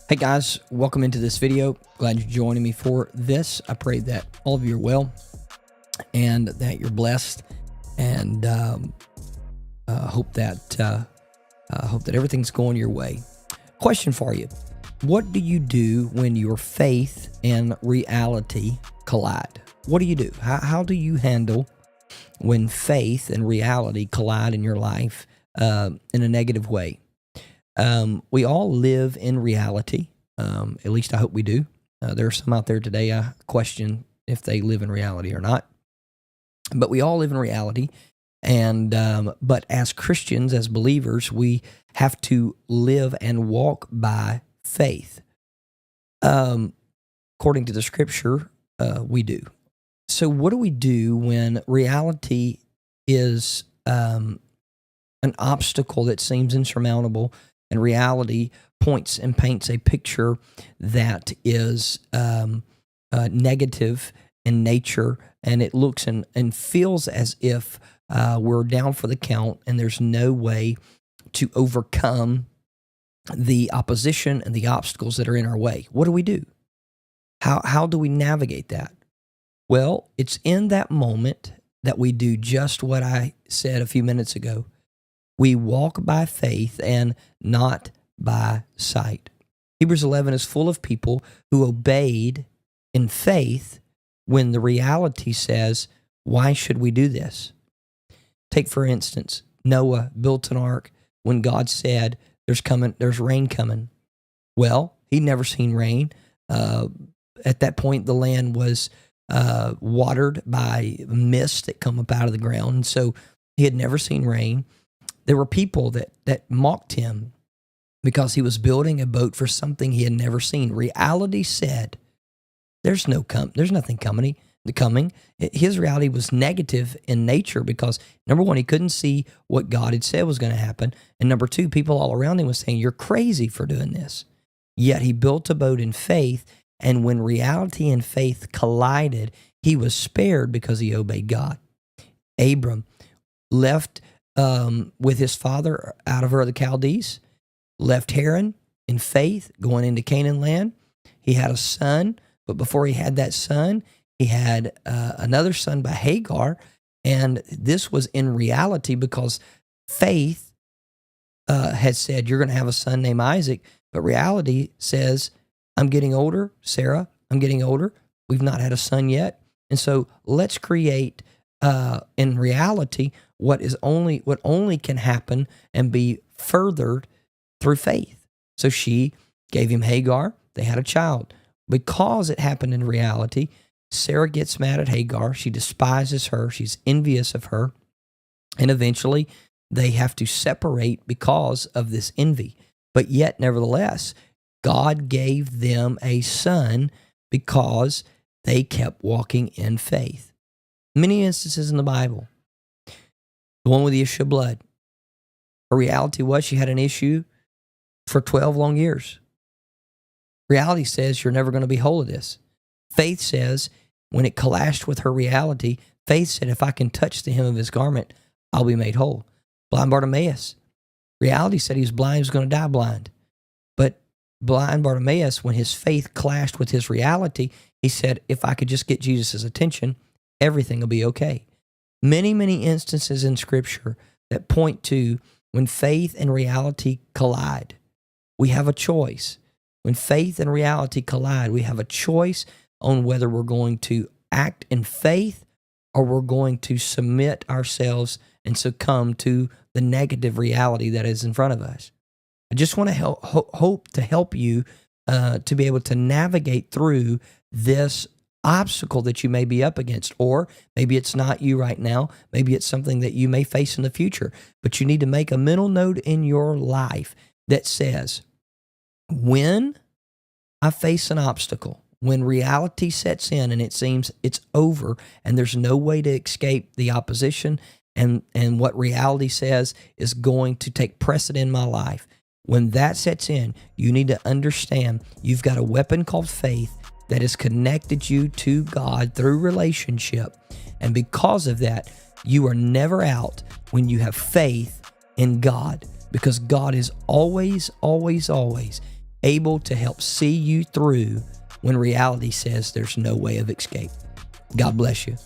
Hey guys, welcome into this video. Glad you're joining me for this. I pray that all of you are well and that you're blessed, and hope that everything's going your way. Question for you: what do you do when your faith and reality collide? What do you do? How do you handle when faith and reality collide in your life in a negative way? We all live in reality. At least I hope we do. There are some out there today I question if they live in reality or not. But we all live in reality. And but as Christians, as believers, we have to live and walk by faith. According to the scripture, we do. So what do we do when reality is an obstacle that seems insurmountable, and reality points and paints a picture that is negative in nature, and it looks and feels as if we're down for the count and there's no way to overcome the opposition and the obstacles that are in our way? What do we do? How do we navigate that? Well, it's in that moment that we do just what I said a few minutes ago. We walk by faith and not by sight. Hebrews 11 is full of people who obeyed in faith when the reality says, why should we do this? Take, for instance, Noah built an ark when God said, there's rain coming. Well, he'd never seen rain. At that point, the land was watered by mist that come up out of the ground. And so he had never seen rain. There were people that mocked him because he was building a boat for something he had never seen. Reality said, there's nothing coming. His reality was negative in nature because, number one, he couldn't see what God had said was going to happen. And number two, people all around him was saying, you're crazy for doing this. Yet he built a boat in faith, and when reality and faith collided, he was spared because he obeyed God. Abram left with his father out of Ur of the Chaldees, left Haran in faith, going into Canaan land. He had a son, but before he had that son, he had another son by Hagar, and this was in reality because faith had said, you're going to have a son named Isaac, but reality says, I'm getting older, Sarah, I'm getting older. We've not had a son yet, and so let's create in reality what only can happen and be furthered through faith. So she gave him Hagar. They had a child. Because it happened in reality, Sarah gets mad at Hagar. She despises her. She's envious of her. And eventually they have to separate because of this envy. But yet, nevertheless, God gave them a son because they kept walking in faith. Many instances in the Bible. The one with the issue of blood. Her reality was she had an issue for 12 long years. Reality says you're never going to be whole of this. Faith says, when it clashed with her reality, faith said, if I can touch the hem of his garment, I'll be made whole. Blind Bartimaeus. Reality said he was blind, he was going to die blind. But blind Bartimaeus, when his faith clashed with his reality, he said, if I could just get Jesus' attention, everything will be okay. Many, many instances in Scripture that point to when faith and reality collide, we have a choice. When faith and reality collide, we have a choice on whether we're going to act in faith or we're going to submit ourselves and succumb to the negative reality that is in front of us. I just want to hope to help you to be able to navigate through this obstacle that you may be up against, or maybe it's not you right now. Maybe it's something that you may face in the future, but you need to make a mental note in your life that says, when I face an obstacle, when reality sets in and it seems it's over and there's no way to escape the opposition and what reality says is going to take precedent in my life, when that sets in, you need to understand you've got a weapon called faith that has connected you to God through relationship. And because of that, you are never out when you have faith in God, because God is always, always, always able to help see you through when reality says there's no way of escape. God bless you.